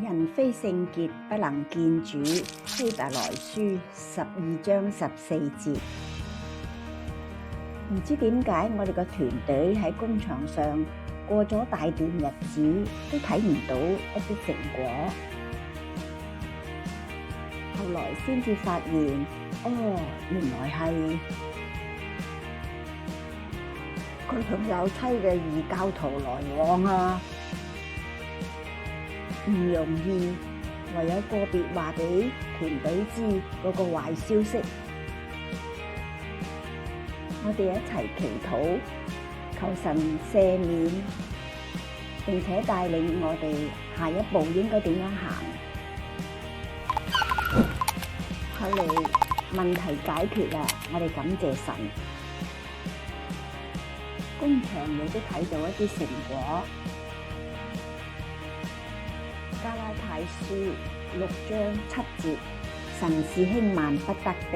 人非聖潔，不能見主。希伯來書12章14節。唔知點解我哋個團隊喺工場上過咗大段日子，都睇唔到一啲成果。後來先至發現，原來係佢同有妻嘅異教徒來往啊！唔容易，唯有個別話俾團隊知嗰個壞消息。我哋一齊祈禱，求神赦免，並且帶領我哋下一步應該點樣行。後嚟問題解決啦，我哋感謝神。工場亦都睇到一啲成果。加拉太書6章7節，神是輕慢不得的。